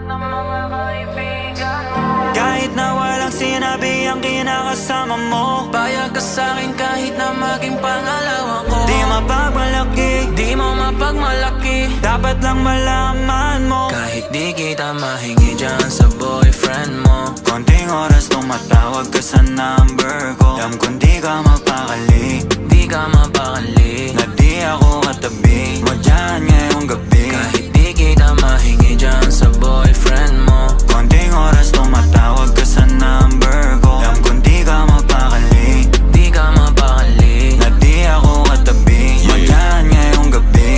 ng mga kaibigan mo. Kahit na walang sinabi ang kinakasama mo, Payag ka sa'kin kahit na maging pangalawa ko. di mapagmalaki, Di mo mapagmalaki, dapat lang malaman mo. kahit di kita mahingi dyan sa boyfriend mo. Konting oras tumatawag ka sa number ko. Alam kong di ka mapakali, Di ka mapakali, na di ako katabi mo dyan ngayong gabi. kahit di kita mahingi dyan sa boyfriend mo. Konting oras tumatawag ka sa number ko. Alam kong di ka mapakali, Di ka mapakali, na di ako katabi mo dyan ngayong gabi.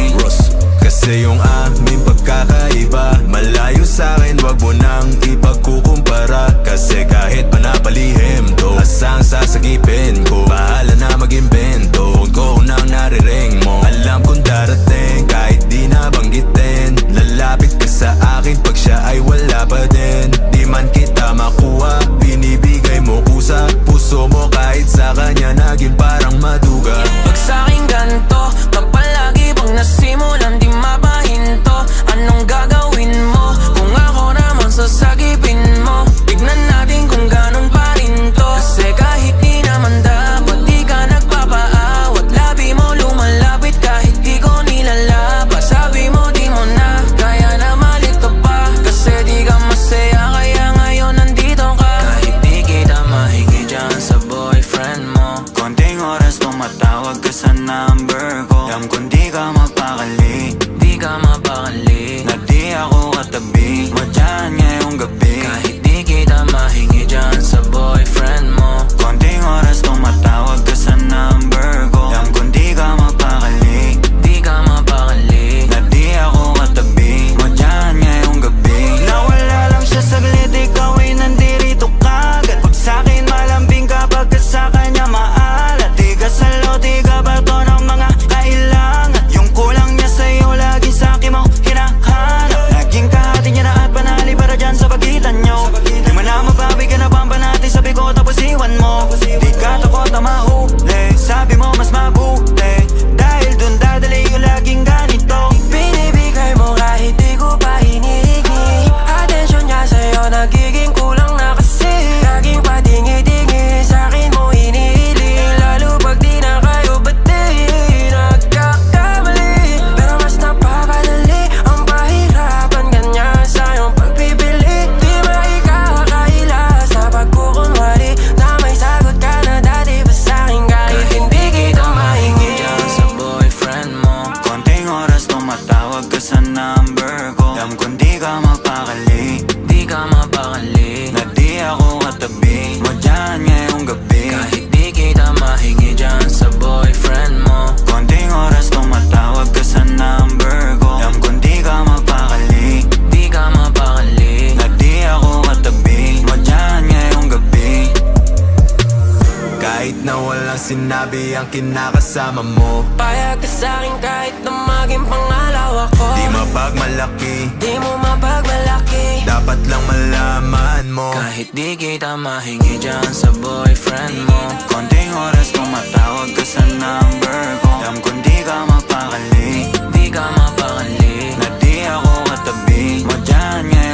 Kasi yung aming pagkakaiba malayo sa'kin, wag mo nang ipagkukumpara. Kasi kahit panapalihim to, asang sasagipin ko, bahala na mag-imbento. Phone ko nang nariring mo, alam kong darating kahit di nabanggitin. Lalapit ka sa akin pag siya ay wala pa din. Di man kita makuha, binibigay mo kusa. Puso mo kahit sa kanya naging parang maduga. pag sa'king ganto, kapag lagi bang nasimulan di mapahinto. Anong gagawin mo kung ako naman sasagipin mo? Tignan natin kung ganon pa rin to. Kasi kahit di naman dapat di ka nagpapaawat. Labi mo lumalapit kahit di ko nilalaba. Sabi mo di mo na kaya na malito pa. Kasi di ka masaya kaya ngayon nandito ka. Kahit di kita mahingi dyan sa boyfriend mo. Konting oras tumatawag ka sa number ko. Alam kong di ka mapakali, Di ka mapakali, na di ako katabi mo dyan ngayong gabi. kahit di kita mahingi dyan sa boyfriend mo. Konting oras tumatawag ka sa number ko. Alam kong di ka mapakali, Di ka mapakali, na di ako katabi mo dyan ngayong gabi. Nawala lang siya saglit, ikaw ay nandirito kagad. Pag sa'kin malambing kapag ka sa kanya maalat. Di ka salo, di ka bato ng mga kailangan. Yung kulang niya sa'yo, lagi sa'kin mo hinahanap. Naging kahati niya na at panali para dyan sa pagitan nyo. Di mo na mabawi ka na bamba natin, sabi ko tapos iwan mo. Di ka takot na mahuli, sabi mo mas mabuti. Dahil dun dadali yung laging ganito. binibigay mo kahit di ko pa hinihingi. Atensyon niya sa'yo nagiging kulang na kasi. Laging patingi-tingi sa'kin mo hinihiling. Lalo pag di na kayo ba't di nagkakamali? Pero mas napapadali ang pahirapan kanya sa iyong pagpipili. Di maikakaila sa pagkukunwari na may sagot ka na dati pa sa'kin. Kahit hindi kita mahingi dyan sa boyfriend mo. Konting oras tumatawag ka sa number ko. Alam kong di ka mapakali, Di ka mapakali, na di ako katabi mo dyan ngayong gabi. kahit di kita mahingi dyan sa boyfriend mo. Konting oras tumatawag ka sa number ko. Alam kong di ka mapakali, Di ka mapakali, na di ako katabi mo dyan ngayong gabi. Kahit na walang sinabi ang kinakasama mo, payag ka sa'kin kahit na maging pangalawa ko. di mapagmalaki, Di mo mapagmalaki, dapat lang malaman mo. kahit di kita mahingi dyan sa boyfriend mo. Konting oras tumatawag ka sa number ko. Alam kong di ka mapakali, Di ka mapakali, na di ako katabi mo dyan ngayong